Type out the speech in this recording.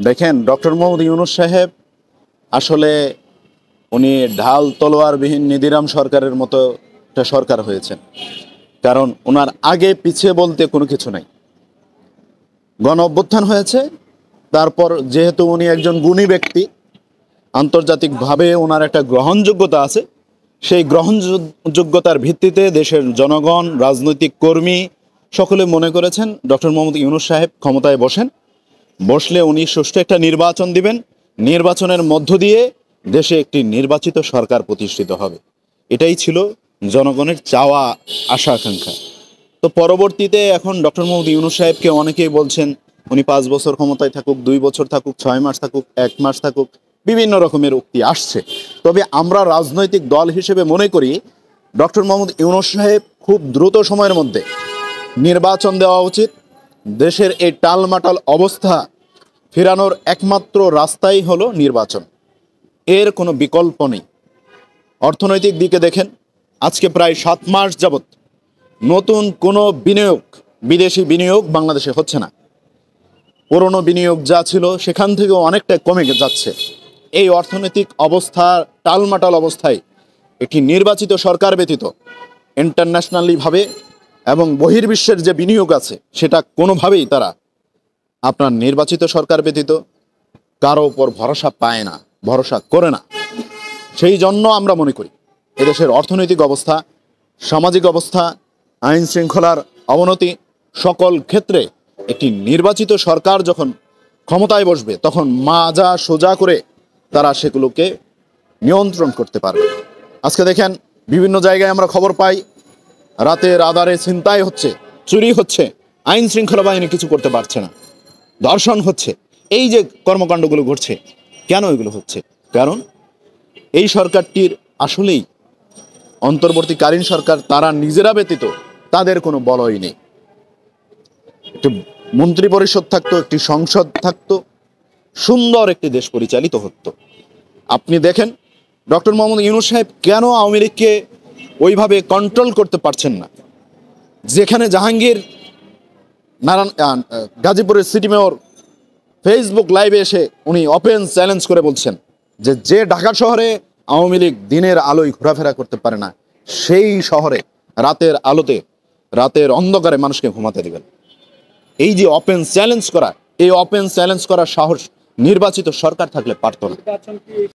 দেখেন, ডক্টর মোহাম্মদ ইউনূস সাহেব আসলে উনি ঢাল তলোয়ারবিহীন নিধিরাম সরকারের মতো একটা সরকার হয়েছেন। কারণ ওনার আগে পিছিয়ে বলতে কোনো কিছু নাই। গণ অভ্যুত্থান হয়েছে, তারপর যেহেতু উনি একজন গুণী ব্যক্তি, আন্তর্জাতিকভাবে ওনার একটা গ্রহণযোগ্যতা আছে, সেই গ্রহণযোগ্যতার ভিত্তিতে দেশের জনগণ, রাজনৈতিক কর্মী সকলে মনে করেছেন ডক্টর মোহাম্মদ ইউনূস সাহেব ক্ষমতায় বসলে উনি সুষ্ঠু একটা নির্বাচন দিবেন, নির্বাচনের মধ্য দিয়ে দেশে একটি নির্বাচিত সরকার প্রতিষ্ঠিত হবে। এটাই ছিল জনগণের চাওয়া, আশা, আকাঙ্ক্ষা। তো পরবর্তীতে এখন ডক্টর মোহাম্মদ ইউনূস সাহেবকে অনেকেই বলছেন উনি 5 বছর ক্ষমতায় থাকুক, 2 বছর থাকুক, 6 মাস থাকুক, 1 মাস থাকুক, বিভিন্ন রকমের উক্তি আসছে। তবে আমরা রাজনৈতিক দল হিসেবে মনে করি ডক্টর মোহাম্মদ ইউনূস সাহেব খুব দ্রুত সময়ের মধ্যে নির্বাচন দেওয়া উচিত। দেশের এই টালমাটাল অবস্থা ফেরানোর একমাত্র রাস্তাই হলো নির্বাচন, এর কোনো বিকল্প নেই। অর্থনৈতিক দিকে দেখেন, আজকে প্রায় 7 মাস যাবৎ নতুন কোনো বিদেশি বিনিয়োগ বাংলাদেশে হচ্ছে না। পুরনো বিনিয়োগ যা ছিল সেখান থেকেও অনেকটা কমে যাচ্ছে। এই অর্থনৈতিক অবস্থা, টালমাটাল অবস্থায় একটি নির্বাচিত সরকার ব্যতীত ইন্টারন্যাশনালিভাবে এবং বহির্বিশ্বের যে বিনিয়োগ আছে সেটা কোনোভাবেই তারা আপনার নির্বাচিত সরকার ব্যতীত কারো উপর ভরসা পায় না, ভরসা করে না। সেই জন্য আমরা মনে করি এদেশের অর্থনৈতিক অবস্থা, সামাজিক অবস্থা, আইন শৃঙ্খলার অবনতি, সকল ক্ষেত্রে একটি নির্বাচিত সরকার যখন ক্ষমতায় বসবে তখন মাজা সোজা করে তারা সেগুলোকে নিয়ন্ত্রণ করতে পারবে। আজকে দেখেন, বিভিন্ন জায়গায় আমরা খবর পাই রাতের আধারে ছিনতাই হচ্ছে, চুরি হচ্ছে, আইন শৃঙ্খলা বাহিনী কিছু করতে পারছে না, ধর্ষণ হচ্ছে। এই যে কর্মকাণ্ডগুলো ঘটছে, কেন এগুলো হচ্ছে? কারণ এই সরকারটির আসলেই অন্তর্বর্তীকালীন সরকার, তারা নিজেরা ব্যতীত তাদের কোনো বলই নেই। একটি মন্ত্রী পরিষদ থাকতো, একটি সংসদ থাকতো, সুন্দর একটি দেশ পরিচালিত হতো। আপনি দেখেন ডক্টর মোহাম্মদ ইউনূস সাহেব কেন আওয়ামী লীগকে ওইভাবে কন্ট্রোল করতে পারছেন না। যেখানে জাহাঙ্গীর গাজীপুরের সিটি মেয়র ফেসবুক লাইভে এসে উনি ওপেন চ্যালেঞ্জ করে বলছেন যে ঢাকা শহরে আওয়ামী লীগ দিনের আলোয় ঘোরাফেরা করতে পারে না, সেই শহরে রাতের আলোতে, রাতের অন্ধকারে মানুষকে ঘুমাতে দেবেন। এই যে ওপেন চ্যালেঞ্জ করা, এই ওপেন চ্যালেঞ্জ করার সাহস নির্বাচিত সরকার থাকলে পারত না।